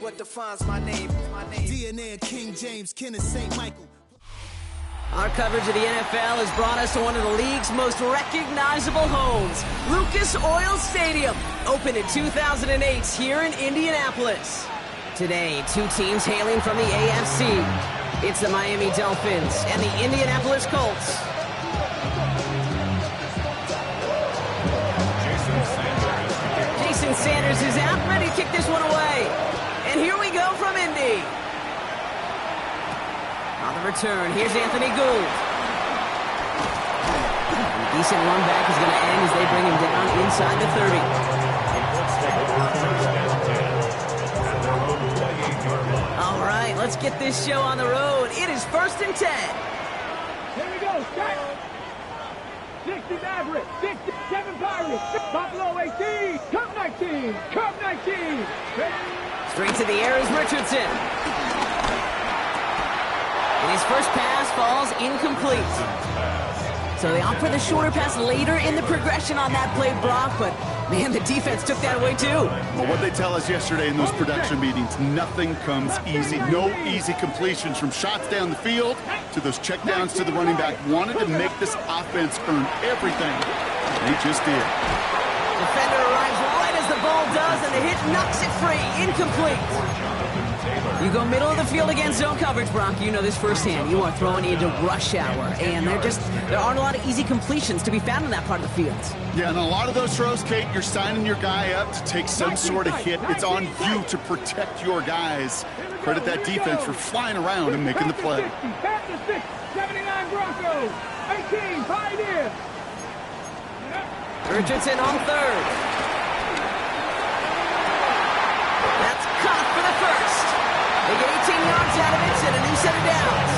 what defines my name. DNA of King James, Kenneth St. Michael. Our coverage of the NFL has brought us to one of the league's most recognizable homes, Lucas Oil Stadium, opened in 2008 here in Indianapolis. Today, two teams hailing from the AFC. It's the Miami Dolphins and the Indianapolis Colts. Jason Sanders is out, ready to kick this one away. And here we go from Indy. On the return, here's Anthony Gould. A decent run back is going to end as they bring him down inside the 30. All right, let's get this show on the road. It is 1st and 10. Here we go, start. 60 Maverick, 67 Pirates, Buffalo 18, Cub 19, Cub 19. Straight to the air is Richardson. And his first pass falls incomplete. So they opt for the shorter pass later in the progression on that play, Brock, but man, the defense took that away too. Well, what they tell us yesterday in those production meetings, nothing comes easy. No easy completions from shots down the field to those checkdowns to the running back. Wanted to make this offense earn everything. They just did. Defender arrives right as the ball does, and the hit knocks it free. Incomplete. You go middle of the field against zone coverage, Brock. You know this firsthand. You are throwing into rush hour, and there aren't a lot of easy completions to be found in that part of the field. Yeah, and a lot of those throws, Kate, you're signing your guy up to take some sort of hit. It's on you to protect your guys. Credit that defense for flying around and making the play. 79 Broncos, 18 Pioneers. Richardson on third. That's caught for the first. They get 18 yards out of it and a new set of downs.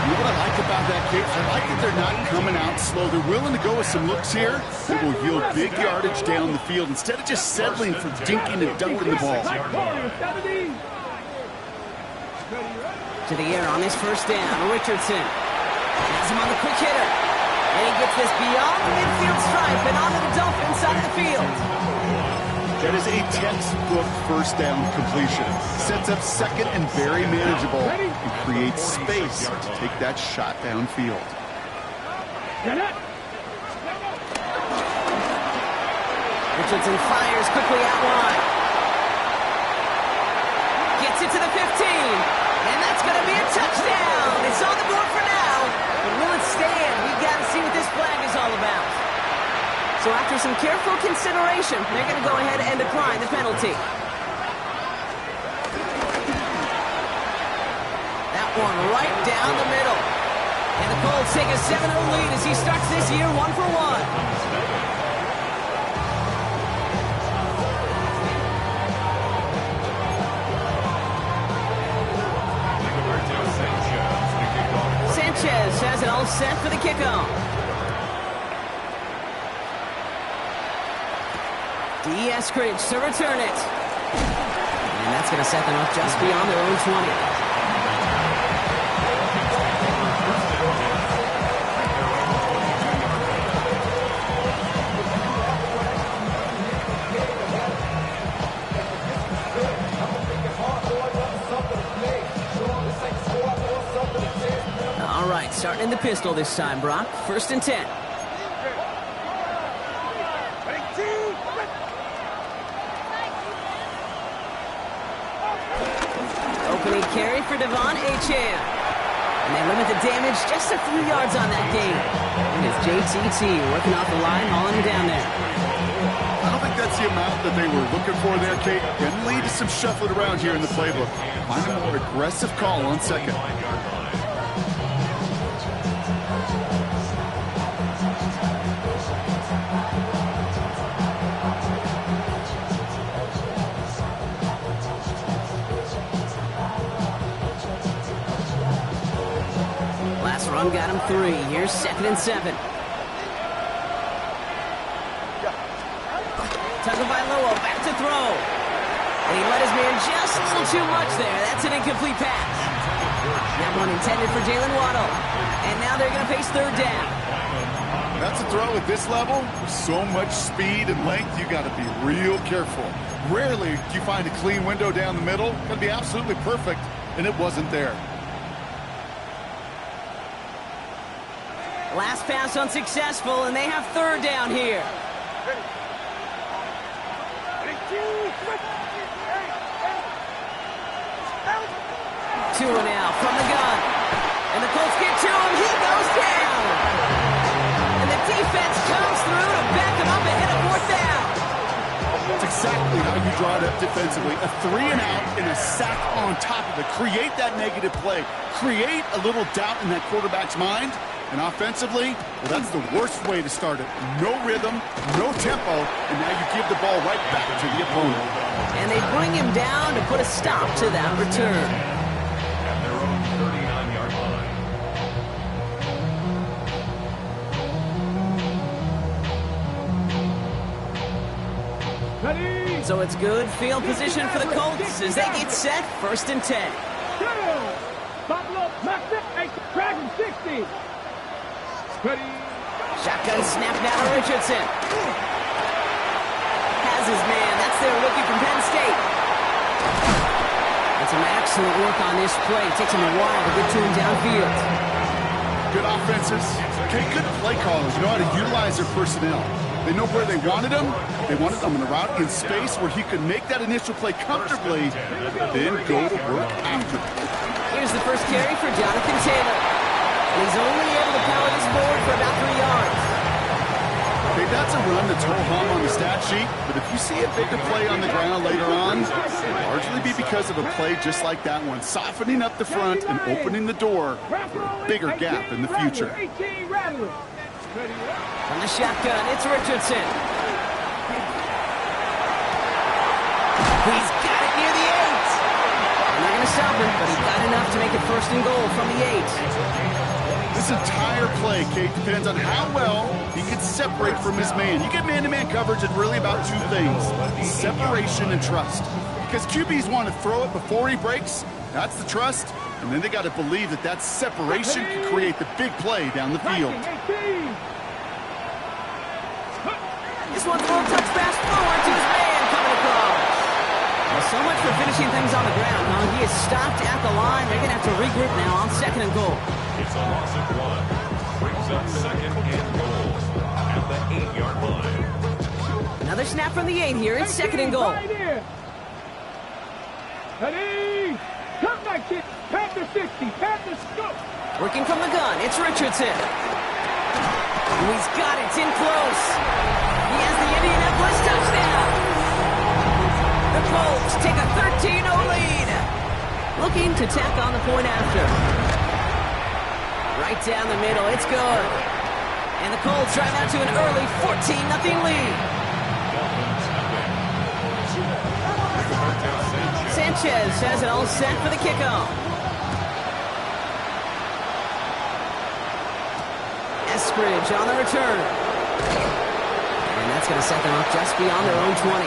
You know what I like about that, Kate? I like that they're not coming out slow. They're willing to go with some looks here that will yield big yardage down the field instead of just settling for dinking and dunking the ball. To the air on his first down, Richardson. Has him on the quick hitter. And he gets this beyond the midfield stripe and onto the Dolphins side of the field. That is a textbook first down completion. Sets up second and very manageable and creates space to take that shot downfield. Richardson fires quickly out wide. Gets it to the 15. And that's going to be a touchdown. It's on the board for now. But will it stand? We've got to see what this flag is all about. So after some careful consideration, they're going to go ahead and decline the penalty. That one right down the middle. And the Colts take a 7-0 lead as he starts this year 1 for 1. Sanchez has it all set for the kickoff. D. Eskridge to return it. And that's going to set them up just beyond their own 20. All right, starting in the pistol this time, Brock. 1st and 10. Opening carry for Devon Achane. And they limit the damage just a few yards on that game. And it's JTT working off the line, hauling him down there. I don't think that's the amount that they were looking for there, Kate. Can lead to some shuffling around here in the playbook. Find a more aggressive call on second. Last run got him 3. Here's 2nd and 7. Tagovailoa back to throw. And he let his man just a little too much there. That's an incomplete pass. That one intended for Jalen Waddle. And now they're going to face 3rd down. That's a throw at this level. With so much speed and length, you got to be real careful. Rarely do you find a clean window down the middle. Got to be absolutely perfect, and it wasn't there. Last pass unsuccessful, and they have third down here. Tua now from the gun. And the Colts get to him. He goes down. And the defense comes through to back him up ahead of fourth down. That's exactly how you draw it up defensively. A 3-and-out and a sack on top of it. Create that negative play. Create a little doubt in that quarterback's mind. And offensively, well, that's the worst way to start it. No rhythm, no tempo, and now you give the ball right back to the opponent. And they bring him down to put a stop to that return. At their own 39-yard line. Ready? So it's good field position for the Colts as they get set, 1st and 10. Buffalo, left it, Dragon 60. Ready? Shotgun snap now to Richardson. Has his man. That's their rookie from Penn State. And some excellent work on this play. Takes him a while to get to him downfield. Good offenses. Okay, good play callers. Know how to utilize their personnel. They know where they wanted him. They wanted him in a route in space where he could make that initial play comfortably, then go to work after. Here's the first carry for Jonathan Taylor. And he's only able to power this forward for about 3 yards. Okay, that's a run that's ho-hum on the stat sheet, but if you see a bigger play on the ground later on, it'll largely be because of a play just like that one, softening up the front and opening the door for a bigger gap in the future. From the shotgun, it's Richardson. He's got it near the 8. They're not going to stop him, but he got enough to make it 1st and goal from the 8. This entire play, Kate, depends on how well he can separate from his man. You get man-to-man coverage, it's really about 2 things, separation and trust. Because QBs want to throw it before he breaks, that's the trust, and then they got to believe that that separation can create the big play down the field. This one's a little touch pass forward to his man coming across. Well, so much for finishing things on the ground, huh? He is stopped at the line. They're going to have to regroup now on 2nd and goal. It's a loss of 1. Brings up 2nd and goal at the 8-yard line. Another snap from the 8 here. It's 2nd and goal. Ready? Come back, kid. Panther 60. Panther scope. Working from the gun. It's Richardson. Oh, he's got it. It's in close. He has the Indianapolis touchdown. The Colts take a 13-0 lead. Looking to tack on the point after. Right down the middle. It's good. And the Colts drive out to an early 14-0 lead. Sanchez has it all set for the kickoff. Eskridge on the return. And that's going to set them up just beyond their own 20.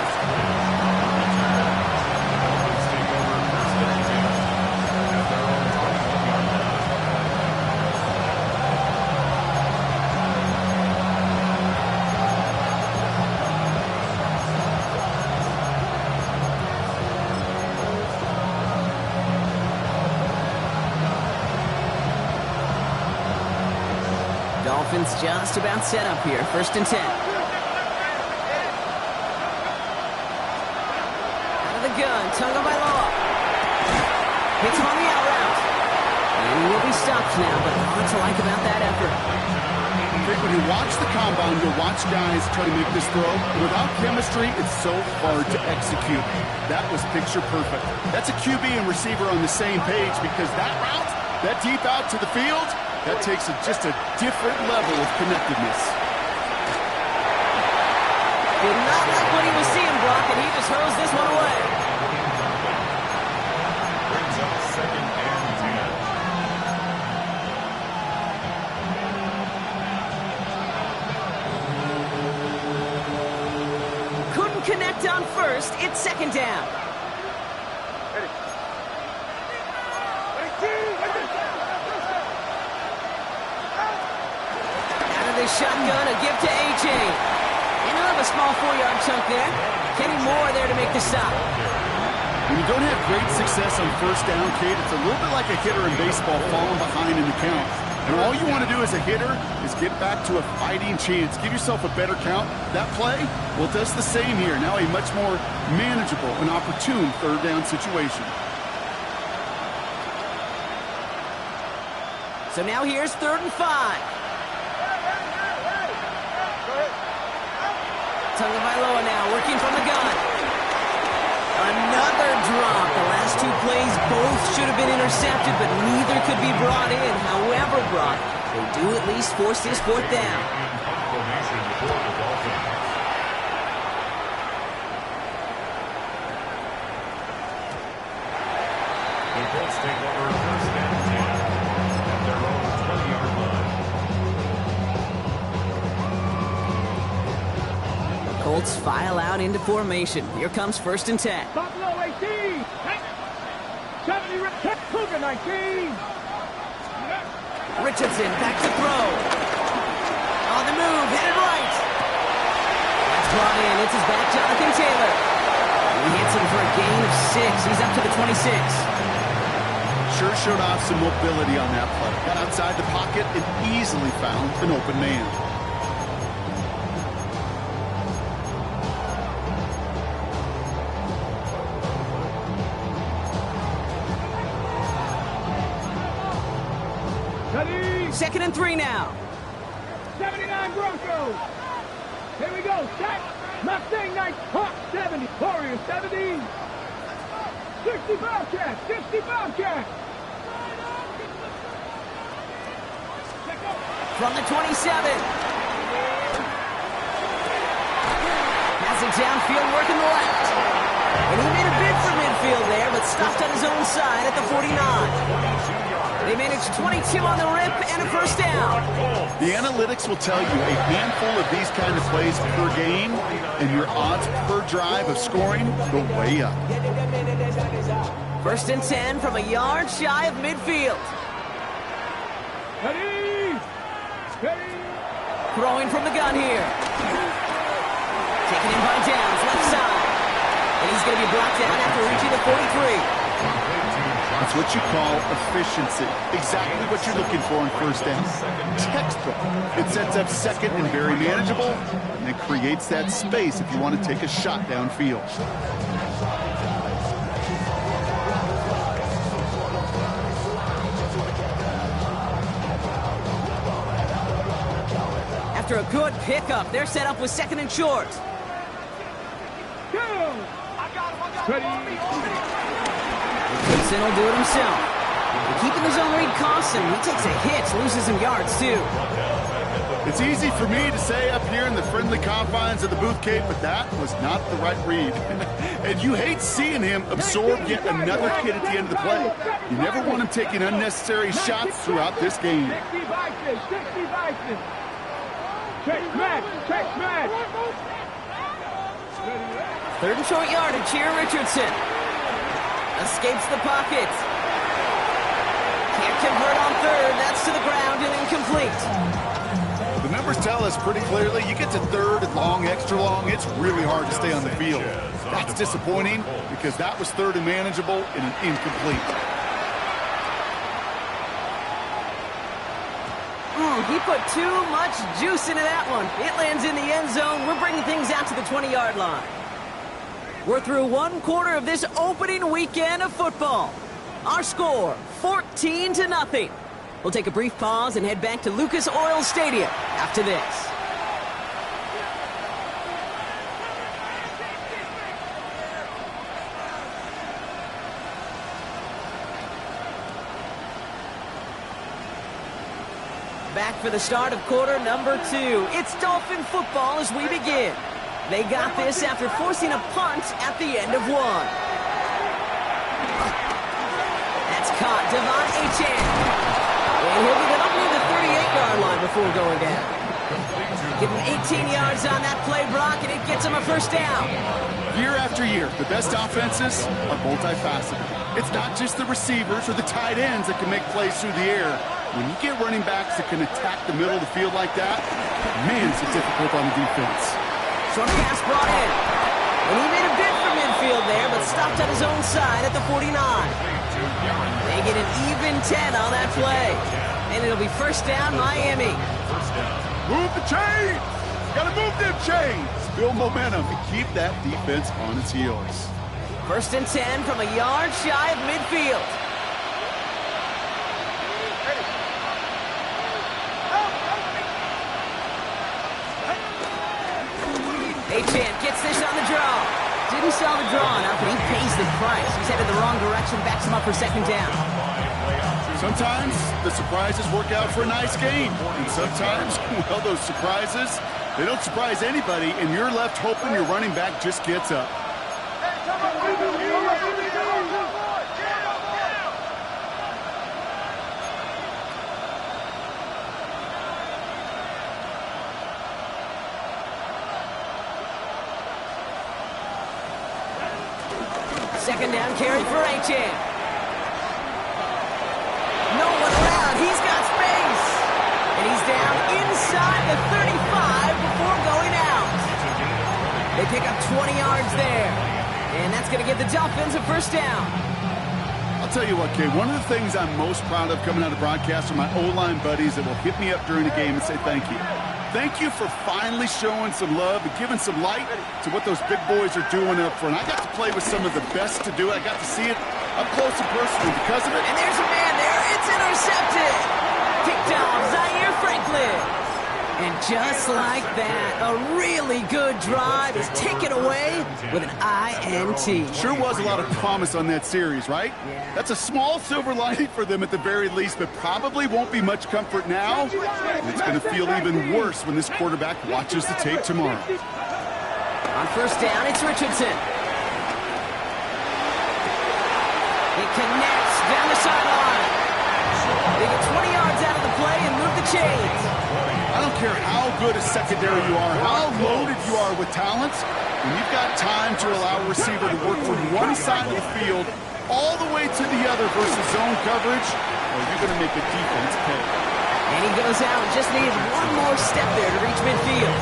Dolphins just about set up here. 1st and 10. Out of the gun. Tonga by Law. Hits him on the out route. And he will be stopped now, but what to like about that effort? When you watch the combine, you'll watch guys try to make this throw. Without chemistry, it's so hard to execute. That was picture perfect. That's a QB and receiver on the same page because that route, that deep out to the field, that takes just a different level of connectedness. Did not like what he was seeing, Brock, and he just hurls this one away. Brings up 2nd and 10. Couldn't connect on 1st. It's 2nd down. Shotgun, a give to A.J. And he'll have a small 4-yard chunk there. Kenny Moore there to make the stop. When you don't have great success on first down, Kate, it's a little bit like a hitter in baseball falling behind in the count. And all you want to do as a hitter is get back to a fighting chance. Give yourself a better count. That play, well, does the same here. Now a much more manageable and opportune third down situation. So now here's 3rd and 5. Tagovailoa now working from the gun. Another drop. The last 2 plays both should have been intercepted, but neither could be brought in. However brought, they do at least force this 4th down. The Colts take over 1st and 10 at their own 20-yard line. Colts file out into formation. Here comes 1st and 10. Buffalo 18. 70, Cougar 19. Richardson back to throw. On the move, headed right. That's brought in. It's his back, Jonathan Taylor. He hits him for a gain of 6. He's up to the 26. Sure showed off some mobility on that play. Got outside the pocket and easily found an open man. Ready? 2nd and 3 now. 79 Broncos. Here we go. Set. Mustang Knights. Hawk 70. Warriors 70. 60 Bobcats. 60 Bobcats. From the 27. Passing downfield, working the left. And he made a bid for midfield there, but stopped on his own side at the 49. They managed 22 on the rip and a 1st down. The analytics will tell you a handful of these kind of plays per game, and your odds per drive of scoring go way up. 1st and 10 from a yard shy of midfield. Ready? Ready? Throwing from the gun here. Taken in by Downs, left side. And he's going to be brought down after reaching the 43. That's what you call efficiency. Exactly what you're looking for on 1st down. Textbook. It sets up 2nd and very manageable, and it creates that space if you want to take a shot downfield. After a good pickup, they're set up with 2nd and short. Go! Ready? Gibson will do it himself. Keeping his own read costs him. He takes a hit, loses some yards too. It's easy for me to say up here in the friendly confines of the booth, Kate, but that was not the right read. And you hate seeing him absorb yet another hit at the end of the play. You never want him taking unnecessary shots throughout this game. 60 Vikings. 60 Vikings. Check match. Check match. 3rd and short yardage here, Richardson. Escapes the pocket. Can't convert on 3rd. That's to the ground and incomplete. The numbers tell us pretty clearly, you get to 3rd and long, extra long, it's really hard to stay on the field. That's disappointing because that was 3rd and manageable and an incomplete. He put too much juice into that one. It lands in the end zone. We're bringing things out to the 20-yard line. We're through 1/4 of this opening weekend of football. Our score, 14-0. We'll take a brief pause and head back to Lucas Oil Stadium after this. Back for the start of quarter number 2. It's Dolphin football as we begin. They got this after forcing a punt at the end of 1. That's caught. Devon Achane. And he'll be up near the 38-yard line before going down. Give him 18 yards on that play, Brock, and it gets him a 1st down. Year after year, the best offenses are multifaceted. It's not just the receivers or the tight ends that can make plays through the air. When you get running backs that can attack the middle of the field like that, man, is it difficult on the defense. Short pass brought in. And he made a bid for midfield there, but stopped on his own side at the 49. They get an even 10 on that play. And it'll be first down, Miami. Move the chains! Gotta move them chains! Build momentum and keep that defense on its heels. First and 10 from a yard shy of midfield. Achane gets this on the draw. Didn't sell the draw enough, but he pays the price. He's headed the wrong direction, backs him up for second down. Sometimes the surprises work out for a nice game. And sometimes, well, those surprises, they don't surprise anybody, and you're left hoping your running back just gets up. Second down carry for Achane. No one around. He's got space. And he's down inside the 35 before going out. They pick up 20 yards there. And that's going to give the Dolphins a first down. I'll tell you what, Kay, one of the things I'm most proud of coming out of broadcast are my O-line buddies that will hit me up during the game and say thank you. Thank you for finally showing some love and giving some light to what those big boys are doing up front. I got to play with some of the best to do it. I got to see it up close and personal because of it. And there's a man there. It's intercepted. Picked off Zaire Franklin. And just like that, a really good drive is taken away with an INT. Sure was a lot of promise on that series, right? Yeah. That's a small silver lining for them at the very least, but probably won't be much comfort now. And it's going to feel even worse when this quarterback watches the tape tomorrow. On first down, it's Richardson. It connects down the sideline. They get 20 yards out of the play and move the chains. I don't care how good a secondary you are, how loaded you are with talents, when you've got time to allow a receiver to work from one side of the field all the way to the other versus zone coverage, or you're going to make a defense pay. And he goes out and just needed one more step there to reach midfield.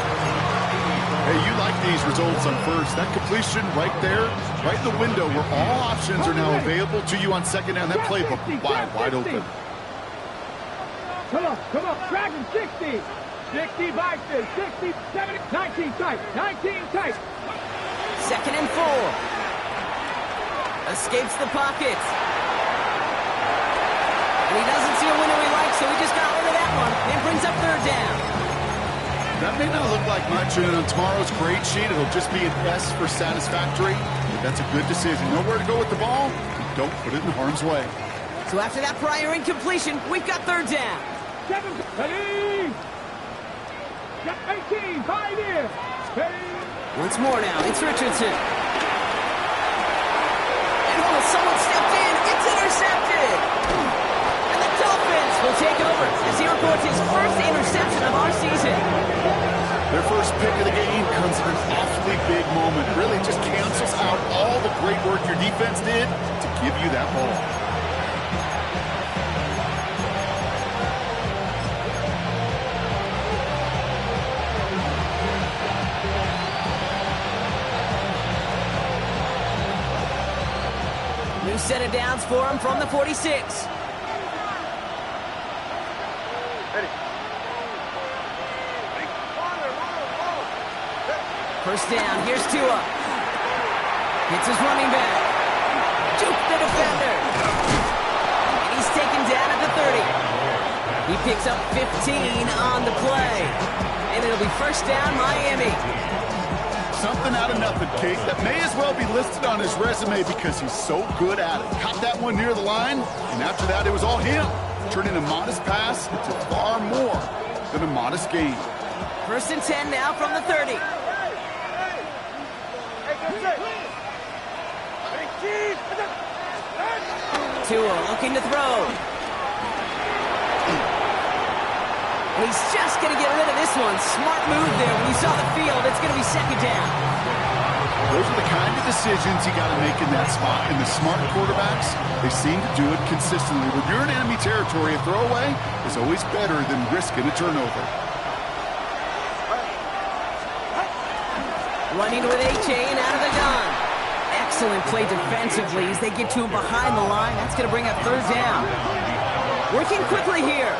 Hey, you like these results on first. That completion right there, right in the window where all options are now available to you on second down. That playbook wide open. Come on, Dragon 60. 60 boxes, 60, 70, 19 tight, 19 tight. Second and 4. Escapes the pocket. And he doesn't see a window he likes, so he just got rid of that one. And brings up third down. That may not look like much, and on tomorrow's grade sheet, it'll just be an S for satisfactory. But that's a good decision. Know where to go with the ball, and don't put it in harm's way. So after that prior incompletion, we've got third down. 7, ready. 18, 5 in. Ready. Once more now, it's Richardson. And someone stepped in. It's intercepted. And the Dolphins will take over as he records his first interception of our season. Their first pick of the game comes at an awfully big moment. Really just cancels out all the great work your defense did to give you that ball. New set of downs for him from the 46. First down, here's Tua. Hits his running back. Juke the defender. And he's taken down at the 30. He picks up 15 on the play. And it'll be first down, Miami. Something out of nothing, Kate. That may as well be listed on his resume because he's so good at it. Caught that one near the line, and after that, it was all him. Turning a modest pass into far more than a modest gain. First and 10 now from the 30. Tua looking to throw. And he's just going to get rid of this one. Smart move there. When you saw the field, it's going to be second down. Those are the kind of decisions you got to make in that spot. And the smart quarterbacks, they seem to do it consistently. When you're in enemy territory, a throwaway is always better than risking a turnover. Running with A-Chain out of the gun. Excellent play defensively as they get to him behind the line. That's going to bring up third down. Working quickly here.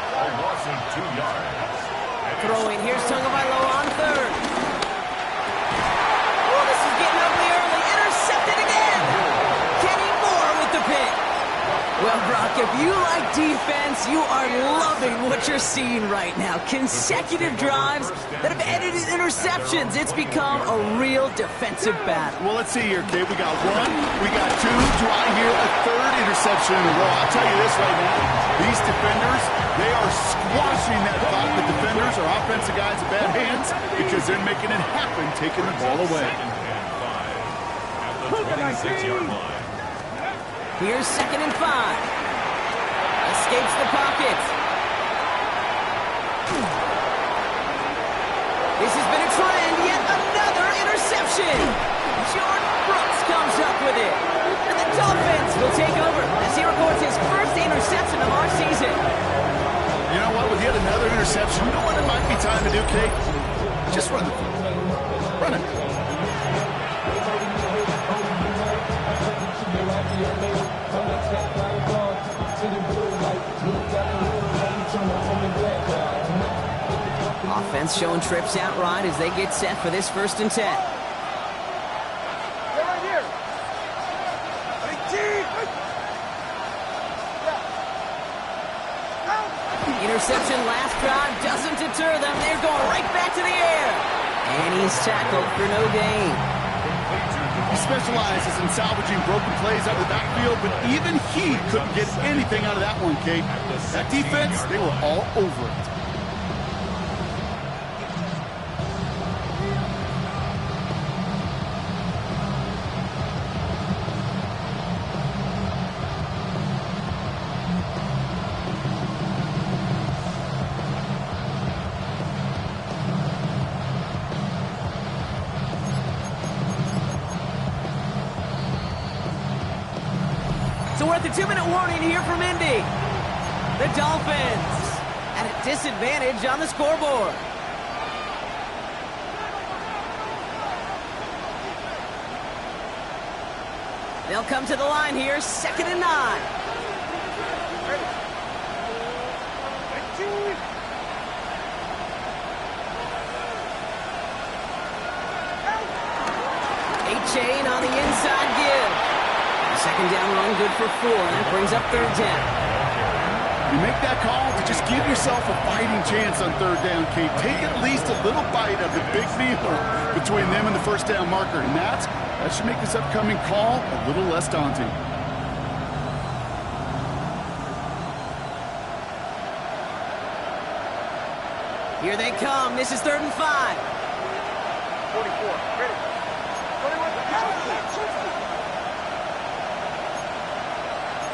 Throwing. Here's Tagovailoa on third. Oh, this is getting ugly early. Intercepted again. Kenny Moore with the pick. Well, Brock, if you like defense, you are loving what you're seeing right now. Consecutive drives that have ended in interceptions. It's become a real defensive battle. Well, let's see here, kid. We got one, we got two. Do I hear a third interception in a row? I'll tell you this right now. These defenders, they are squashing that thought. The defenders are offensive guys in bad hands because they're making it happen, taking the ball away. At the 26-yard line. Here's 2nd and 5. Escapes the pocket. This has been a trend. Yet another interception. Jordan Brooks comes up with it. And the Dolphins will take over as he records his first interception of our season. You know what? With yet another interception, you know what it might be time to do, Kate? Just run the ball. Run it. Offense showing trips out right as they get set for this 1st and 10. Interception last drive doesn't deter them. They're going right back to the air. And he's tackled for no gain. He specializes in salvaging broken plays out of the backfield, but even he couldn't get anything out of that one, Kate. That defense, they were all over it. So we're at the 2-minute warning here from Indy. The Dolphins at a disadvantage on the scoreboard. They'll come to the line here, 2nd and 9. A-Chain on the inside give. 2nd down run, good for 4, and that brings up 3rd down. You make that call to just give yourself a fighting chance on 3rd down, Kate. Take at least a little bite of the big meal between them and the 1st down marker, and that should make this upcoming call a little less daunting. Here they come. This is 3rd and 5. 44, ready. 21,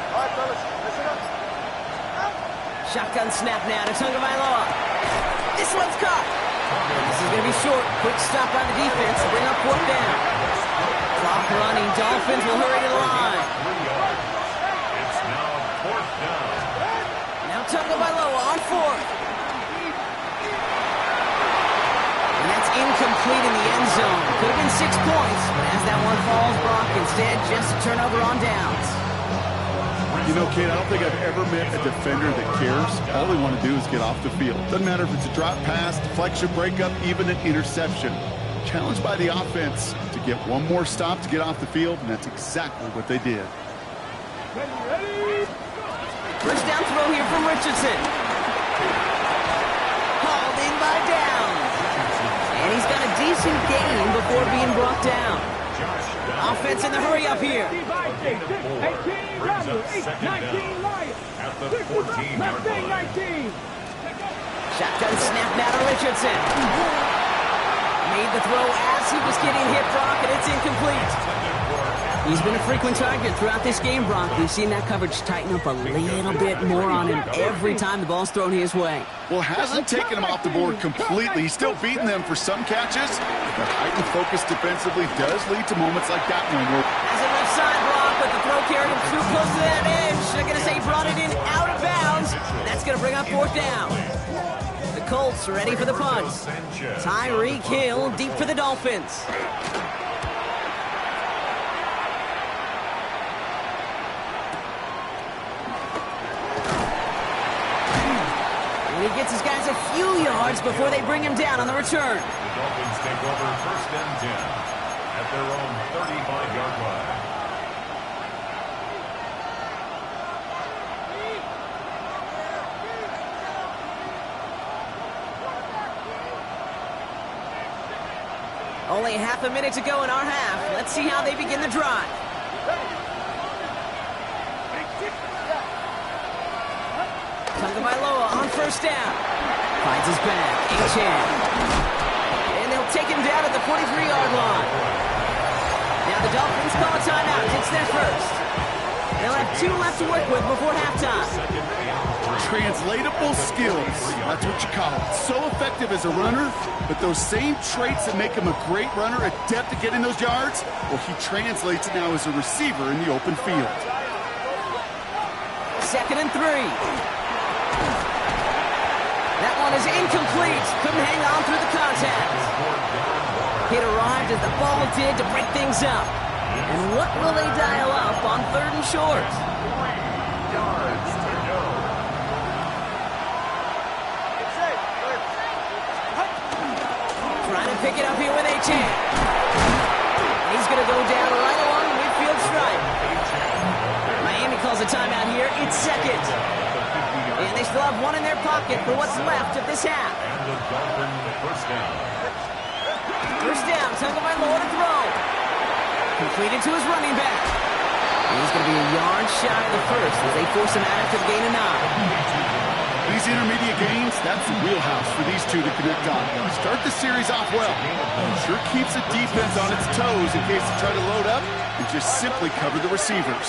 all right, fellas, listen up. Shotgun snap now to Tagovailoa. This one's caught. This is going to be short. Quick stop by the defense to bring up 4th down. Clock running. Dolphins will hurry to the line. It's now 4th down. Now Tagovailoa on 4th. And that's incomplete in the end zone. Could have been 6 points, but as that one falls, Brock, instead just a turnover on downs. You know, Kate, I don't think I've ever met a defender that cares. All they want to do is get off the field. Doesn't matter if it's a drop pass, deflection, breakup, even an interception. Challenged by the offense to get one more stop to get off the field, and that's exactly what they did. First down throw here from Richardson. Hauled in by Downs. And he's got a decent gain before being brought down. Offense in the hurry up here. 18, Brings up 19 2nd Lions. at the 14-yard line. 19. Shotgun snap now to Richardson. Made the throw as he was getting hit, Brock, and it's incomplete. He's been a frequent target throughout this game, Brock. We've seen that coverage tighten up a little bit more on him every time the ball's thrown his way. Well, hasn't taken him off the board completely. He's still beating them for some catches. But heightened focus defensively does lead to moments like that one. As a left side, Brock, but the throw carried him too close to that edge. They're going to say he brought it in out of bounds. That's going to bring up 4th down. The Colts ready for the punt. Tyreek Hill deep for the Dolphins. And he gets his guys a few yards before they bring him down on the return. The Dolphins take over 1st and 10 at their own 35-yard line. Only half a minute to go in our half. Let's see how they begin the drive. Tagovailoa on 1st down. Finds his back. Achane. And they'll take him down at the 43-yard line. Now the Dolphins call a timeout. It's their first. They'll have 2 left to work with before halftime. Translatable skills, that's what you call it. So effective as a runner, but those same traits that make him a great runner, adept at getting those yards, well, he translates it now as a receiver in the open field. 2nd and 3. That one is incomplete. Couldn't hang on through the contact. It arrived as the ball did to break things up. And what will they dial up on 3rd and short? 3 yards to go. Trying to pick it up here with Achane. He's going to go down right along the midfield stripe. Miami calls a timeout here. It's 2nd. And they still have 1 in their pocket for what's left of this half. And the Dolphins 1st down. 1st down, Tagovailoa to throw. Completed to his running back. And he's going to be a yard shy of the first as they force him out after the gain of 9. These intermediate gains, that's the wheelhouse for these two to connect on. Start the series off well. Sure keeps the defense on its toes in case they try to load up and just simply cover the receivers.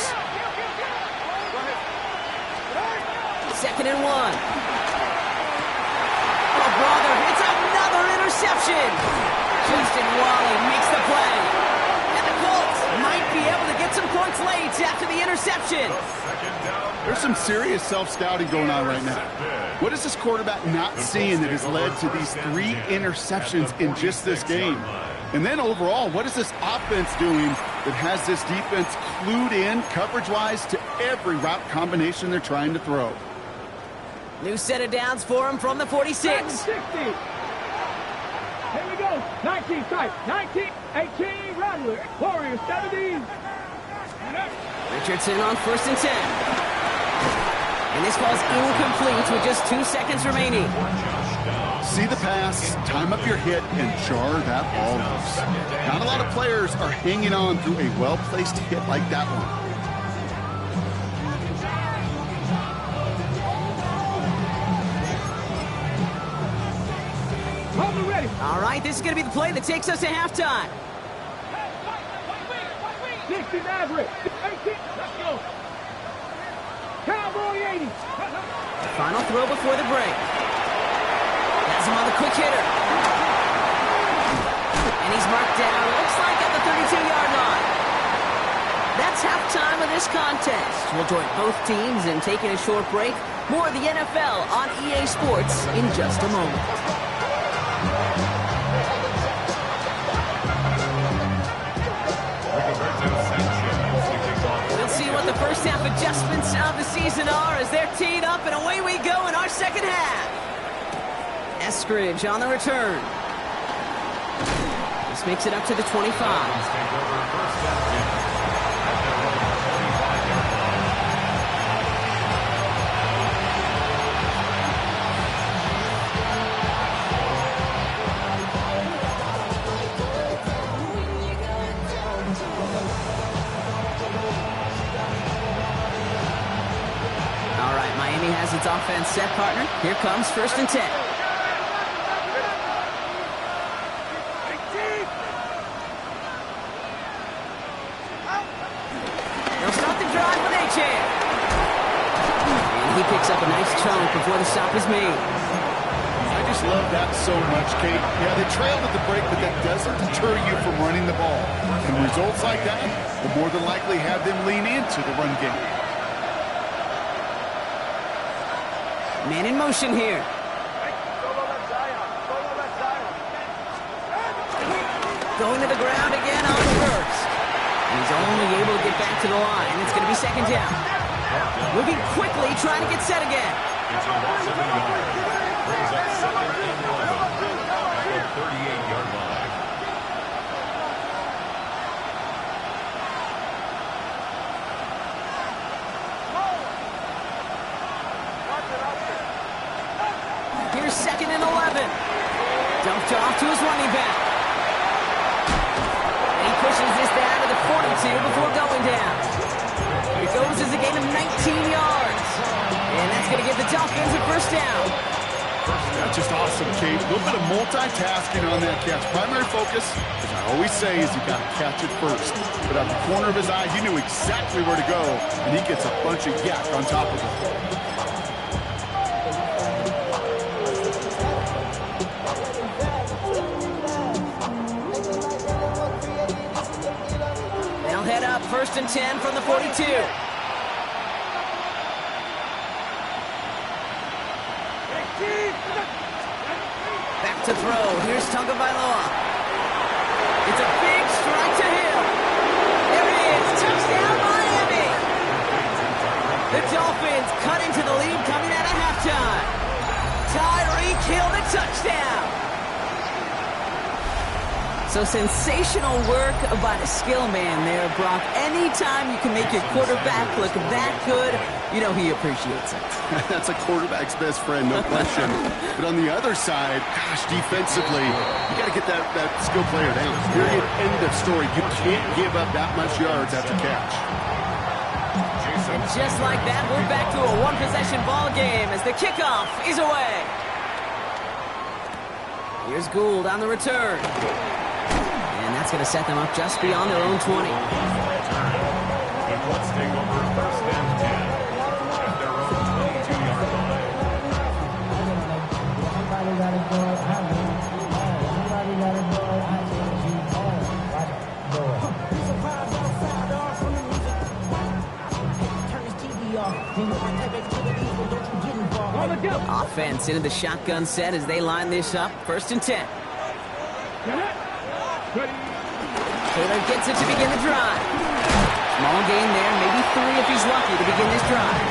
2nd and 1. Oh, brother, it's another interception. Justin Wally makes the play. And the Colts might be able to get some points late after the interception. There's some serious self-scouting going on right now. What is this quarterback not seeing that has led to these 3 interceptions in just this game? And then overall, what is this offense doing that has this defense clued in coverage-wise to every route combination they're trying to throw? New set of downs for him from the 46. 60. Here we go. 19 tight. 19, 18, Rattler. Warriors 70. Richardson on 1st and 10. And this ball's incomplete with just 2 seconds remaining. See the pass, time up your hit, and jar that ball loose. Not a lot of players are hanging on through a well-placed hit like that one. All right, this is going to be the play that takes us to halftime. 60 Maverick. 18. Let's go. Cowboy 80. Final throw before the break. Has him on the quick hitter. And he's marked down, looks like at the 32-yard line. That's halftime of this contest. We'll join both teams in taking a short break. More of the NFL on EA Sports in just a moment. We'll see what the first half adjustments of the season are as they're teed up, and away we go in our second half. Eskridge on the return. This makes it up to the 25. Has its offense set, partner. Here comes 1st and 10. They'll start the drive with Achane. And he picks up a nice chunk before the stop is made. I just love that so much, Kate. Yeah, they trailed at the break, but that doesn't deter you from running the ball. And results like that will more than likely have them lean into the run game. Man in motion here. Going to the ground again on first. And he's only able to get back to the line. It's going to be second down. Moving quickly, trying to get set again. It's a loss of 1 yard. Brings up second and 11 at the 38-yard line. Here's second and 11. Dumped off to his running back. And he pushes this down to the 42 before going down. It goes as a gain of 19 yards. And that's going to give the Dolphins a first down. That's just awesome, Kate. A little bit of multitasking on that catch. Primary focus, as I always say, is you got to catch it first. But out the corner of his eye, he knew exactly where to go, and he gets a bunch of yak on top of it. They'll head up first and 10 from the 42. Back to throw. Here's Tagovailoa. It's a big strike to him. There it is. Touchdown, Miami. The Dolphins cut into the lead coming out of halftime. Tyreek Hill, the touchdown. So sensational work by the skill man there, Brock. Anytime you can make your quarterback look that good, you know he appreciates it. That's a quarterback's best friend, no question. But on the other side, gosh, defensively, you got to get that skill player down. Period, end of story. You can't give up that much yards after catch. And just like that, we're back to a one-possession ball game as the kickoff is away. Here's Gould on the return. And that's going to set them up just beyond their own 20. But let's take over first and 10 at their own 22-yard line. Offense into the shotgun set as they line this up. First and 10. Taylor gets it to begin the drive. Small gain there, maybe 3 if he's lucky to begin this drive.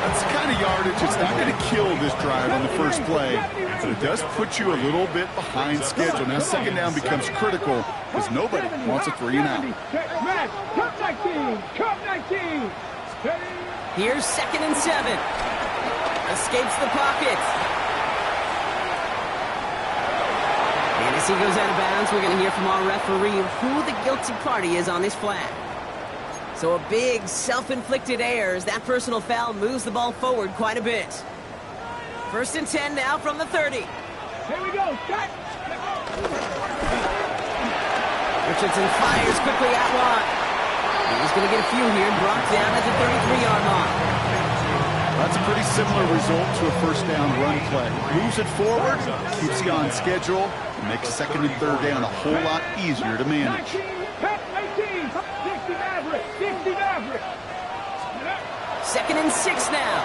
That's the kind of yardage. It's not going to kill this drive on the first play, but it does put you a little bit behind schedule. Now second down becomes critical because nobody wants a 3 and out. Cup 19! Cup 19! Here's second and 7. Escapes the pocket. And as he goes out of bounds, we're going to hear from our referee who the guilty party is on this flag. So a big self-inflicted error as that personal foul moves the ball forward quite a bit. First and 10 now from the 30. Here we go, shot! Richardson fires quickly out wide. He's going to get a few here, brought down at the 33-yard line. That's a pretty similar result to a first down run play. Moves it forward, keeps you on schedule, and makes second and third down a whole lot easier to manage. 19, 18, 60 Maverick, 60 Maverick. Second and 6 now.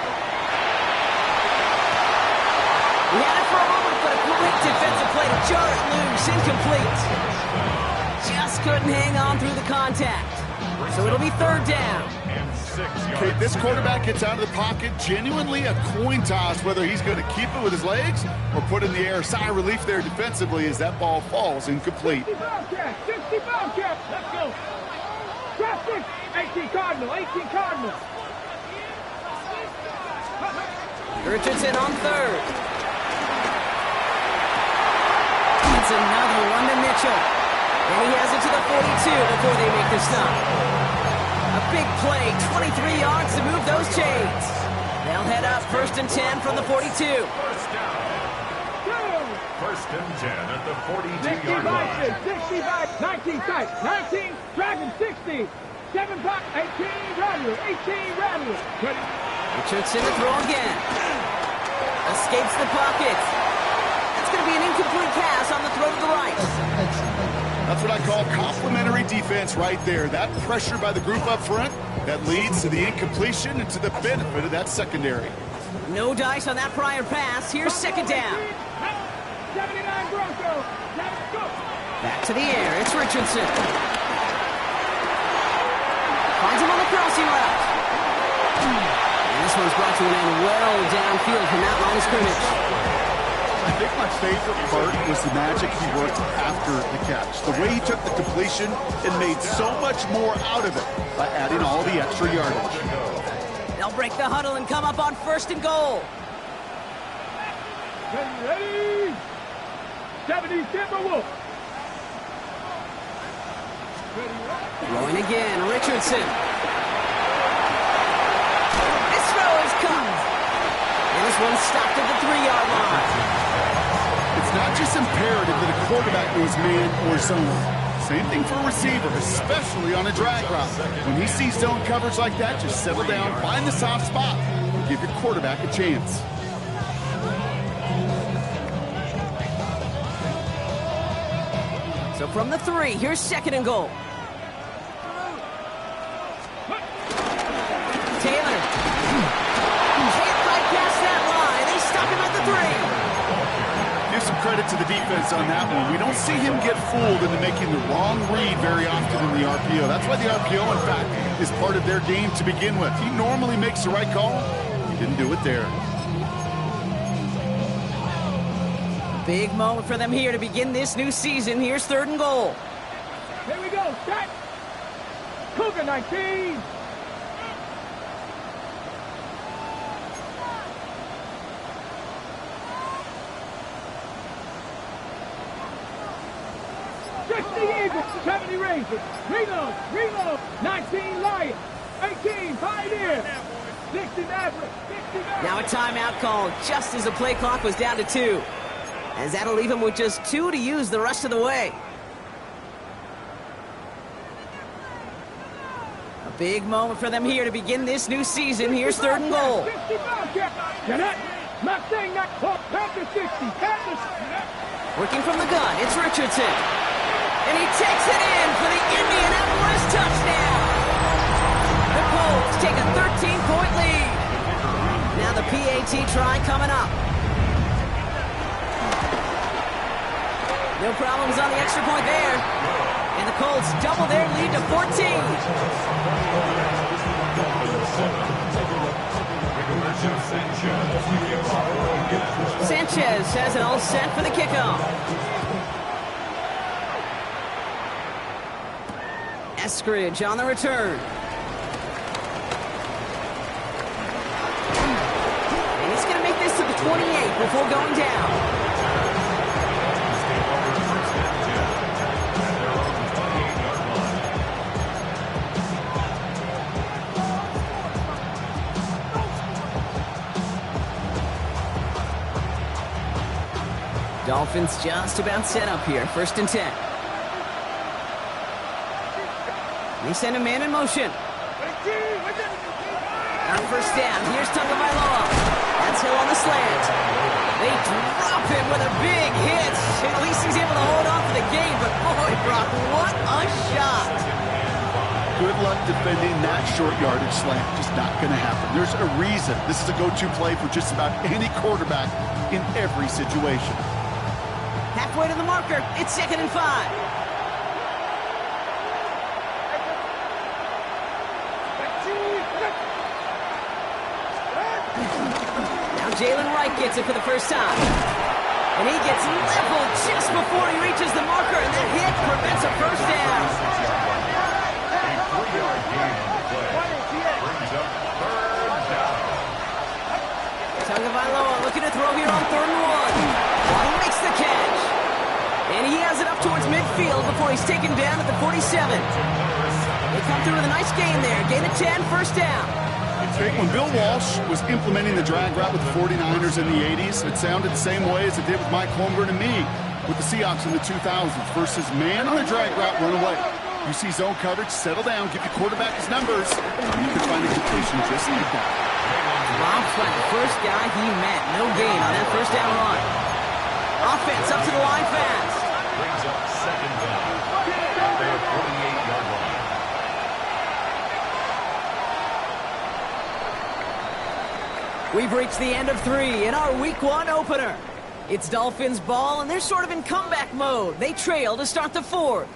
We had it for a moment, but a great defensive play to jar it loose, incomplete. Just couldn't hang on through the contact. So it'll be third down. Okay, this quarterback gets out of the pocket, genuinely a coin toss whether he's going to keep it with his legs or put it in the air. Sigh of relief there defensively as that ball falls incomplete. 60 Bobcat, let's go. Draft 6, 18 Cardinal, 18 Cardinal. Richardson on third. It's another one to Mitchell. And he has it to the 42 before they make the stop. A big play, 23 yards to move those chains. They'll head up first and 10 from the 42. First down. First and 10 at the 42-yard line. 65, 19 tight, 19, Dragon 60, 7 pop, 18 Rattler, 18 Rattler. Richardson to throw again. Escapes the pocket. That's going to be an incomplete pass on the throw to the right. That's what I call complimentary defense right there. That pressure by the group up front, that leads to the incompletion and to the benefit of that secondary. No dice on that prior pass. Here's second down. 79 Broncos, let's go. Back to the air. It's Richardson. Finds him on the crossing route. And this one's brought to an end well downfield from that line of scrimmage. I think my favorite part was the magic he worked after the catch. The way he took the completion and made so much more out of it by adding all the extra yardage. They'll break the huddle and come up on 1st and goal. Ready? 70 Timberwolves. Throwing again, Richardson. This throw is caught. And this one's stopped at the 3-yard line. It's not just imperative that a quarterback knows man or zone. Same thing for a receiver, especially on a drag route. When he sees zone coverage like that, just settle down, find the soft spot, and give your quarterback a chance. So from the 3, here's 2nd and goal. Taylor. Can't bypass that line. They stop him at the 3. Give some credit to the defense on that one. We don't see him get fooled into making the wrong read very often in the RPO. That's why the RPO, in fact, is part of their game to begin with. He normally makes the right call. He didn't do it there. Big moment for them here to begin this new season. Here's 3rd and goal. Here we go. Set. Cougar 19. Eagles, 70 Rangers, reload, 19 Lions, 18 Pioneers, 60 Mavericks, 60 Mavericks. Now a timeout called just as the play clock was down to 2. As that'll leave him with just 2 to use the rest of the way. A big moment for them here to begin this new season. Here's 3rd and goal. 60 Bobcat, Mustang, Panther 60, Panthers. Working from the gun, it's Richardson. And he takes it in for the Indianapolis touchdown. The Colts take a 13-point lead. Now the PAT try coming up. No problems on the extra point there. And the Colts double their lead to 14. Sanchez has it all set for the kickoff. Eskridge on the return. And he's going to make this to the 28 before going down. Dolphins just about set up here. 1st and 10. They send a man in motion. On 1st down, here's Tagovailoa. That's Hill on the slant. They drop him with a big hit. At least he's able to hold on for the game, but boy, Brock, what a shot. Good luck defending that short yardage slant. Just not going to happen. There's a reason this is a go-to play for just about any quarterback in every situation. Halfway to the marker, it's 2nd and 5. Jalen Wright gets it for the first time. And he gets leveled just before he reaches the marker, and that hit prevents a 1st down. Tagovailoa looking to throw here on 3rd and 1. Waddle makes the catch. And he has it up towards midfield before he's taken down at the 47. They come through with a nice gain there. Gain of 10, 1st down. When Bill Walsh was implementing the drag route with the 49ers in the 80s, it sounded the same way as it did with Mike Holmgren and me with the Seahawks in the 2000s versus man on a drag route, run away. You see zone coverage, settle down, give your quarterback his numbers, and you can find a completion just like that. Rob's like the first guy he met. No gain on that 1st down run. Offense up to the line fast. Brings up 2nd down at their 48-yard line. We've reached the end of 3 in our Week 1 opener. It's Dolphins ball, and they're sort of in comeback mode. They trail to start the fourth.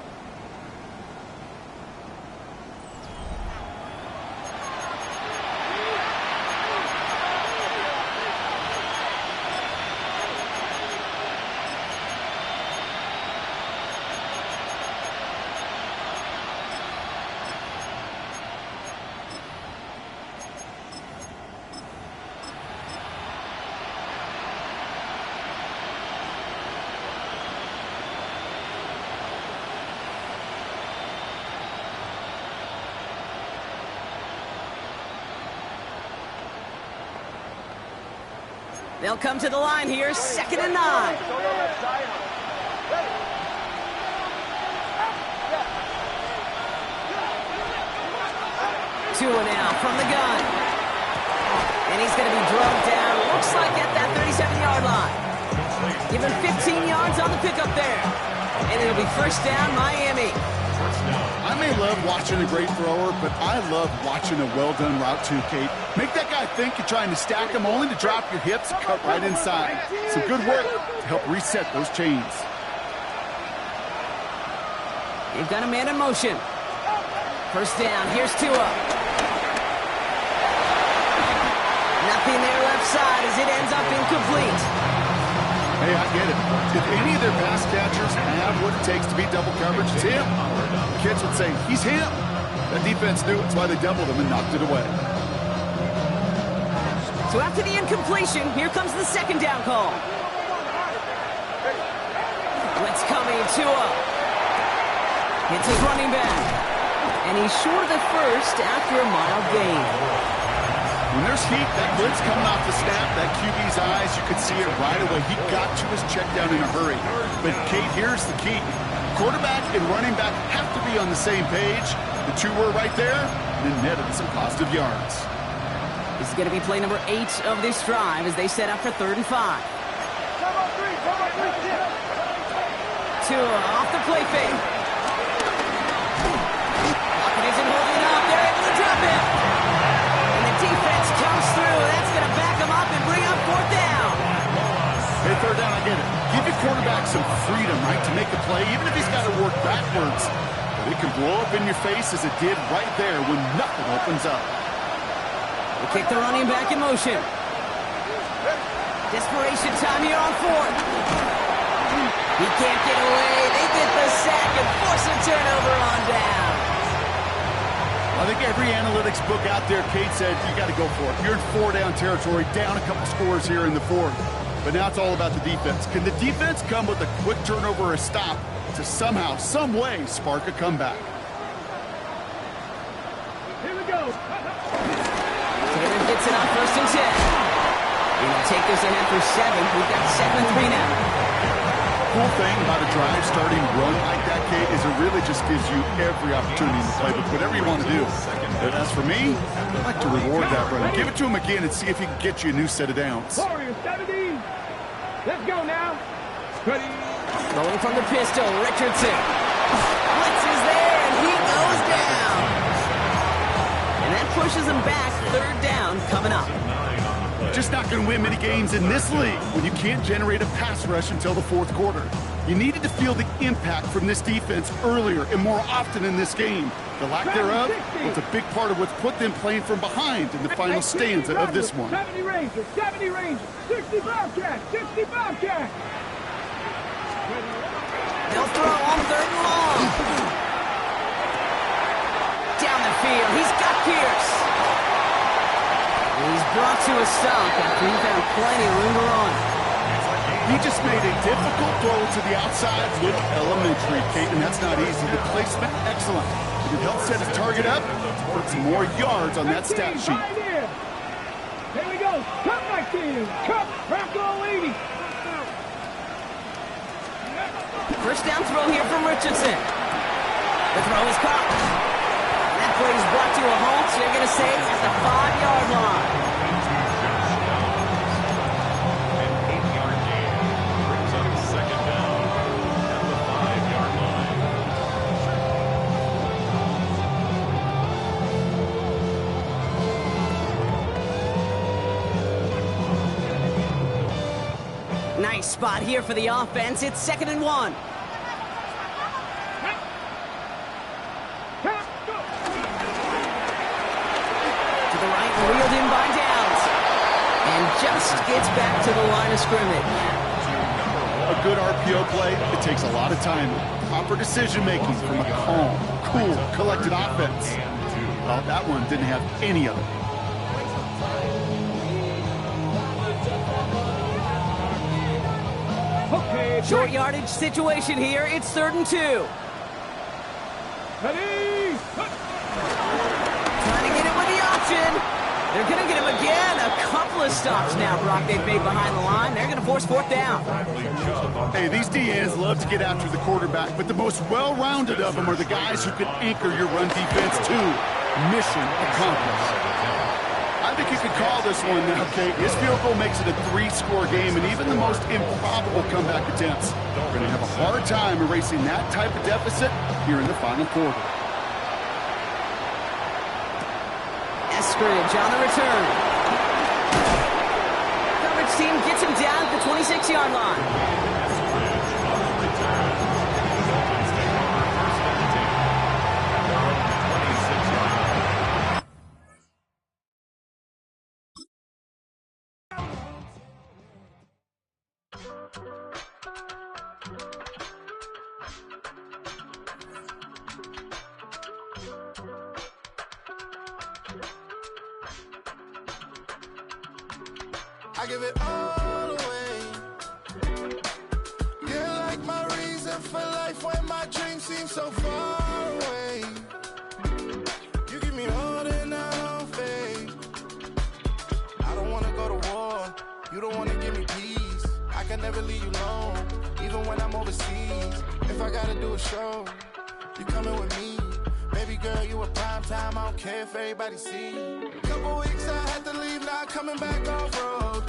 They'll come to the line here, 2nd and 9. Tua now from the gun. And he's going to be drugged down, looks like at that 37-yard line. Given 15 yards on the pickup there. And it'll be first down, Miami. I may love watching a great thrower, but I love watching a well-done route too, Kate. Make that guy think you're trying to stack him only to drop your hips and cut right inside. Some good work to help reset those chains. You've got a man in motion. First down, here's Tua. Nothing there left side as it ends up incomplete. Hey, I get it. If any of their pass catchers have what it takes to beat double coverage, it's him. The kids would say, he's him. That defense knew it's why they doubled him and knocked it away. So after the incompletion, here comes the 2nd down call. Blitz coming, Tua. It's his running back. And he's short of the first after a mild gain. When there's heat, that blitz coming off the snap, that QB's eyes, you could see it right away. He got to his check down in a hurry. But, Kate, here's the key. Quarterback and running back have to be on the same page. The two were right there, and it netted some positive yards. This is going to be play number 8 of this drive as they set up for 3rd and 5. Tua off the play fake. Lockett isn't holding up. They're able to drop him. And the defense comes through. That's going to back him up and bring up 4th down. Hey, 3rd down, I get it. Give your quarterback some freedom, right, to make the play, even if he's got to work backwards. But it can blow up in your face as it did right there when nothing opens up. They kick the running back in motion. Desperation time here on 4th. He can't get away. They get the sack and force a turnover on down. I think every analytics book out there, Kate said, you got to go for it. You're in 4-down territory, down a couple scores here in the 4th. But now it's all about the defense. Can the defense come with a quick turnover or a stop to somehow, some way, spark a comeback? Here we go. Taylor gets it on 1st and 10. He'll take this ahead for 7. We've got 7-3 now. Cool thing about a drive starting run like that, Kate, is it really just gives you every opportunity to play with whatever you want to do. But as for me, I'd like to reward that run. Give it to him again and see if he can get you a new set of downs. Warriors 70. Let's go now. Ready. Going from the pistol, Richardson. Blitz is there, and he goes down. And that pushes him back. 3rd down coming up. Just not going to win many games in this league when you can't generate a pass rush until the 4th quarter. You needed to feel the impact from this defense earlier and more often in this game. The lack thereof was a big part of what's put them playing from behind in the final stanza of this one. 70 Rangers, 70 Rangers, 60 Bobcats, 60 Bobcats. They'll throw on 3rd and long. Down the field, he's got Pierce. He's brought to a stop after he found plenty of room to run. He just made a difficult throw to the outside, look elementary, Kate, and that's not easy. The placement, excellent. It helped set his target up, put some more yards on that stat sheet. Here we go. Cup 19. Cup Bronco 80. First down throw here from Richardson. The throw is caught. That play is brought to a halt, so they're going to say at the 5-yard line. An 8-yard gain brings up 2nd down at the 5-yard line. Nice spot here for the offense. It's 2nd and 1. To the right, reeled in by Downs. And just gets back to the line of scrimmage. A good RPO play, it takes a lot of time. Proper decision-making from a calm, cool, collected offense. Well, that one didn't have any of it. Okay, Short yardage situation here. It's 3rd and 2. ready, Trying to get it with the option. They're going to get him again. A couple of stops now, Brock, they've made behind the line. They're going to force 4th down. Hey, these DNs love to get after the quarterback, but the most well-rounded of them are the guys who can anchor your run defense too. Mission accomplished. I think you could call this one now, okay? His field goal makes it a 3-score game, and even the most improbable comeback attempts are going to have a hard time erasing that type of deficit here in the final quarter. Eskridge on the return. Coverage team gets him down at the 26-yard line. I give it all away. You're like my reason for life when my dreams seem so far away. You give me more than I don't fade. I don't wanna go to war. You don't wanna give me peace. I can never leave you alone, even when I'm overseas. If I gotta do a show, you coming with me. Baby girl, you a prime time. I don't care if everybody see. Couple weeks I had to leave, now coming back off road.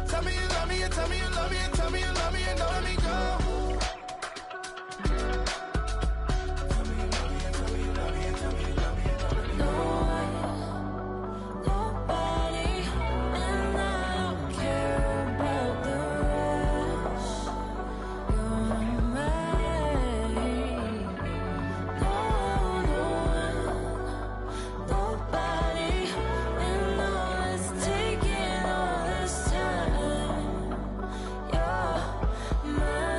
Tell me you love me, and tell me you love me, and tell me you love me, and don't let me go. Tell me you love me, and tell me you love me, and tell me you love me, and don't let me go. Nobody, and I don't care about the rest. You're mine. Nobody, and all is taking all this time. You're mine.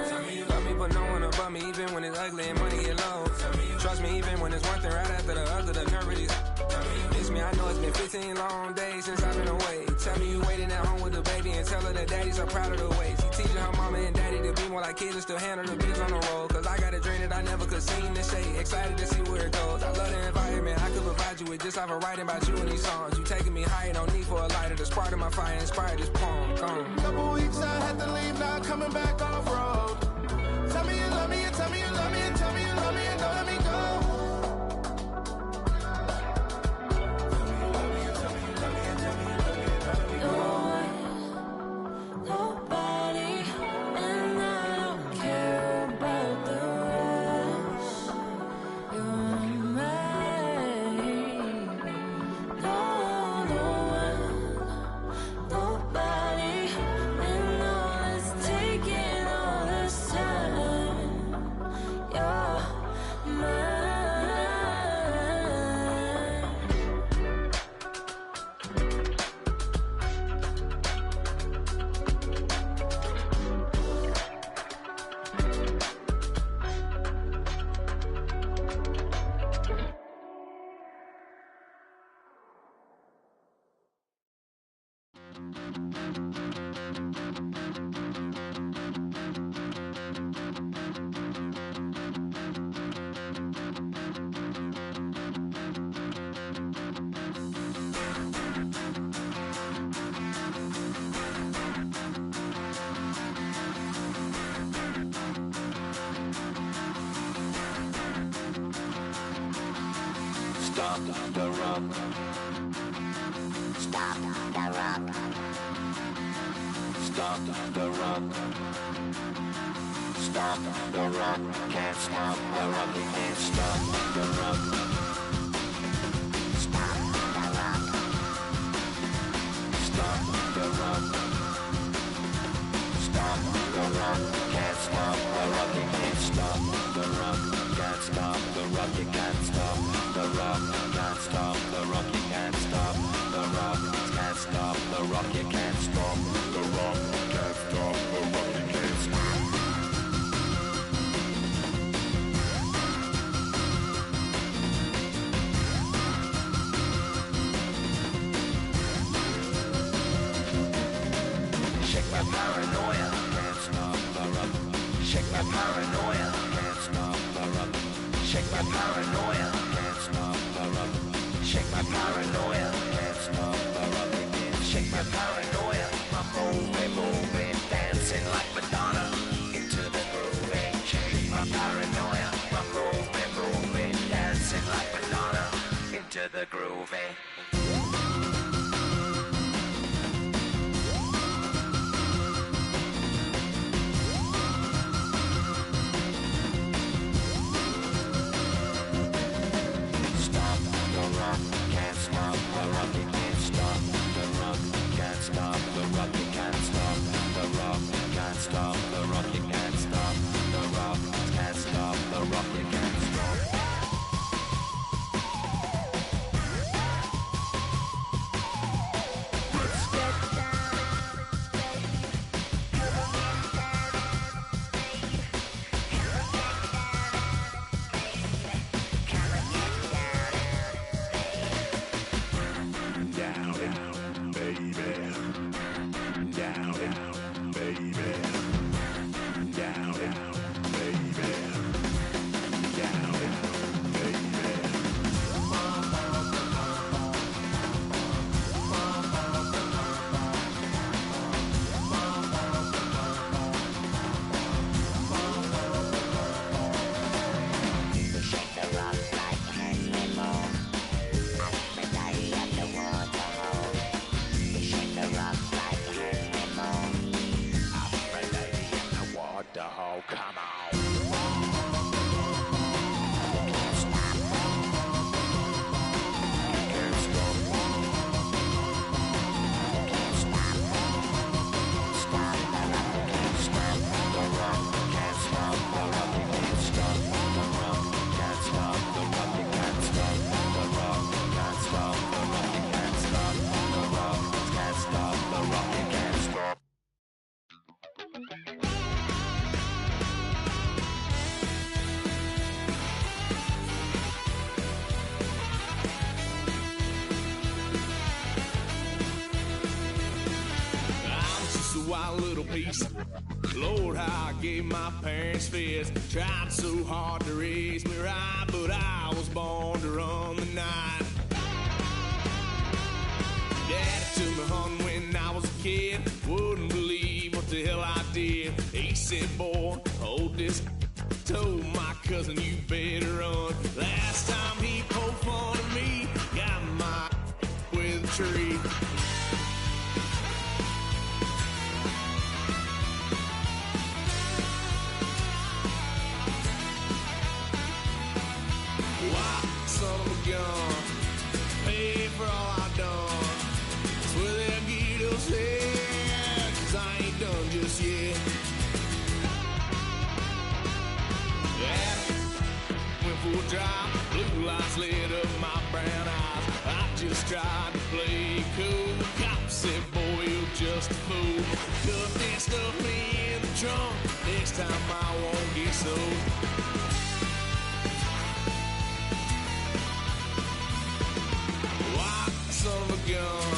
Tell me you love me, but no one above me, even when it's ugly and money get low. Trust me, even when it's one thing right after the other, the nerve really. Miss me, I know it's been 15 long days since I've been away. Tell me you waiting at home with the baby and tell her that daddy's so proud of the way. She teaching her mama and daddy to be more like kids and still handle the biz on the road. Cause I got a dream that I never could see in the shade. Excited to see where it goes. I love the environment. I could provide you with just off of writing about you in these songs. You taking me higher, no need for a lighter. The spark of my fire inspired this poem. Gone. Couple weeks I had to leave, now coming back off road. Tell me you love me, and tell me you love me, and tell me you love me, and don't let me go. Nobody, and I don't care about the rest. You're mine. Nobody, and all is taking all this time. You're mine. Stop the run. Stop the run. Stop the run. Stop the run. Can't stop the run. You can't Stop the run. stop the run. Stop the run. stop the rock, can't stop the rock, you can't stop the rock, can't stop the rock, you can't stop the rock, can't stop the rock, you can't stop the rock, can't stop the rock, you can't stop. Shake my paranoia, can't stop the rock. Shake my paranoia, can't stop the rock. Shake my paranoia, can't stop the rock. Shake my paranoia, can't stop the rock. Shake my paranoia, I'm moving, dancing like Madonna into the groove. Shake my paranoia, I'm moving, dancing like Madonna into the groove. Can't stop the rock, you can't stop the rock, can't stop the rock, you can't stop the rock, can't stop the rock, you can't stop the rock, can't stop the rock, you can't stop. Lord, how I gave my parents fits. Tried so hard to raise me right, but I was born to run the night. Daddy took me hunting when I was a kid. Wouldn't believe what the hell I did. He said, boy, hold this. Told my cousin, you better run. Last time he poked fun at me, got my with a tree. Son of a gun, pay for all I've done. That's where they'll get us here, 'cause I ain't done just yet. Yeah, went for a drive, blue lights lit up my brown eyes. I just tried to play cool. Cop said, boy, you're just a fool. Cuffed and stuffed me in the trunk. Next time I won't get so. Son of a gun,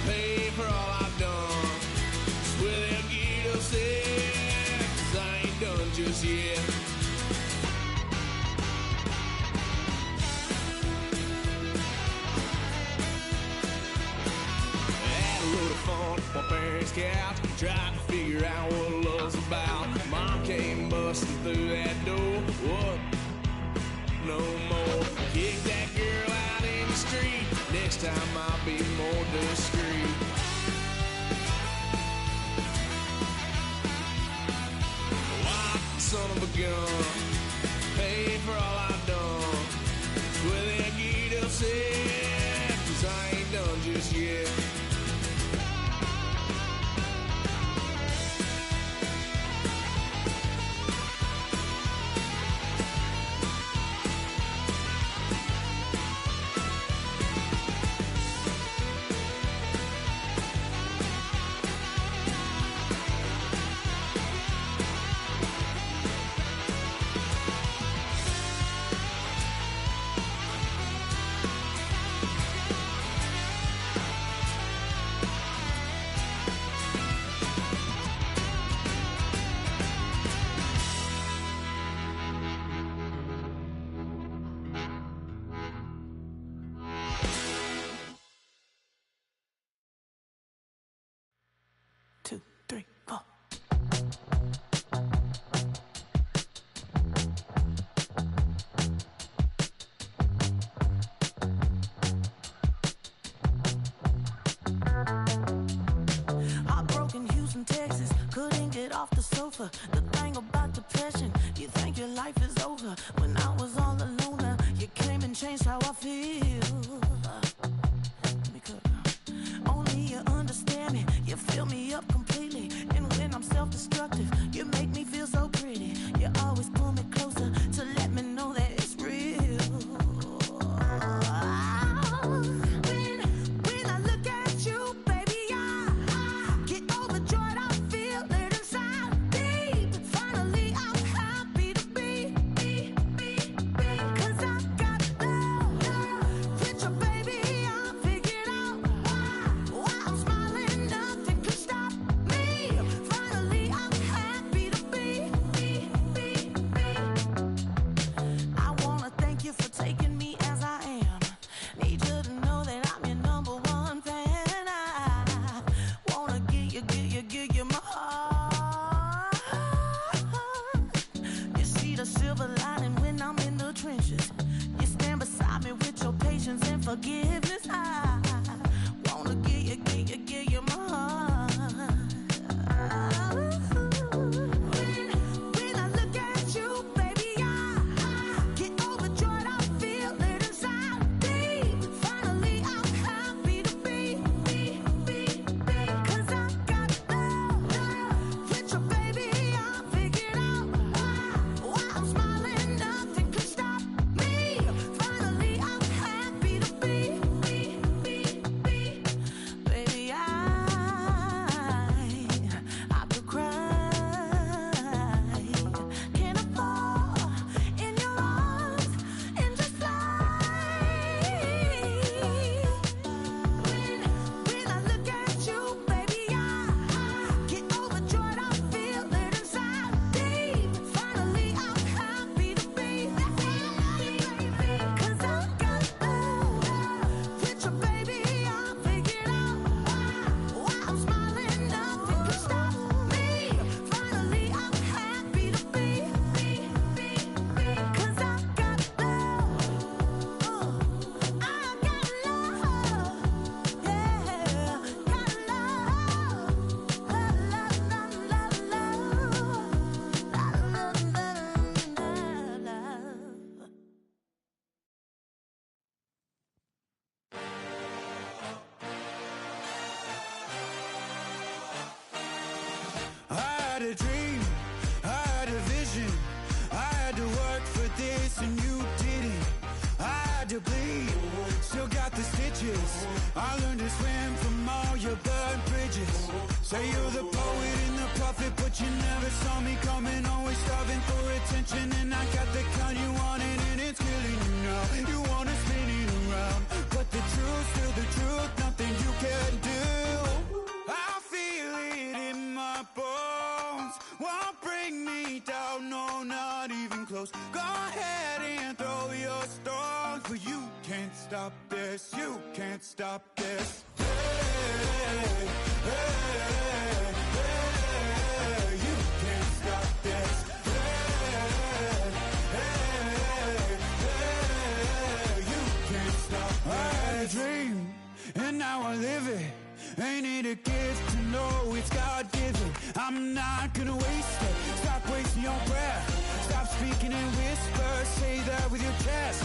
pay for all I've done. It's where they'll get us there, 'cause I ain't done just yet. Had a load of fun on my parents' couch, tried to figure out what love's about. Mom came busting through that door. What? No more. Kick that girl out in the street. Next time I'll be more discreet. Wild son of a gun, pay for all I've done. Where they get upset, 'cause I ain't done just yet. sofa. The thing about depression, you think your life is over. When I was all alone, you came and changed how I feel. Let me cook. Only you understand me, you fill me up completely. And when I'm self-destructive, you make me feel so pretty. You always pull me closer to let me know that it's real. When I look at you, baby, I get overjoyed. I feel it inside me. Finally, I'm happy to be. Cause I got love with your baby. I figured out why I'm smiling. Nothing can stop me. Finally, I'm happy to be. I wanna thank you for taking me as I am. Need you to know that I'm your number one fan. I wanna give you my heart. You see the silver lining when I'm in the trenches. You stand beside me with your patience and forgiveness. I wanna give you my heart. When I look at you, baby, I get overjoyed. I feel it inside me. Finally, I'm happy to be. Cause I got love with your baby. I figured out why I'm smiling. Nothing can stop me. Finally, I'm happy to be. Baby, I could cry. Can I fall in your arms and just fly? When I look at you, baby, I get overjoyed. I feel it inside me. Finally, I'm happy to be. Cause I got love with your baby. I figured out why I'm smiling. Nothing can stop me. Finally, I'm happy to be. Cause I got love. I got love. Yeah, got love. I had a dream, I had a vision. I had to work for this and you didn't. I had to bleed, still got the stitches. I learned to swim from all your burned bridges. Say you're the poet and the prophet, but you never saw me coming. Always starving for attention, and I got the kind you wanted, and it's killing you now. You wanna spin it around, but the truth's still the truth. Nothing you can do. I feel it in my bones. Won't bring me down, no, not even close. Go ahead and throw your stones, but you can't stop this. You can't stop this. Hey, hey, hey, you can't stop this. Hey, hey, hey, you can't stop this. I had a dream, and now I live it. Ain't it a gift to know it's God-given? I'm not gonna waste it. Stop wasting your breath. Stop speaking in whispers. Say that with your chest.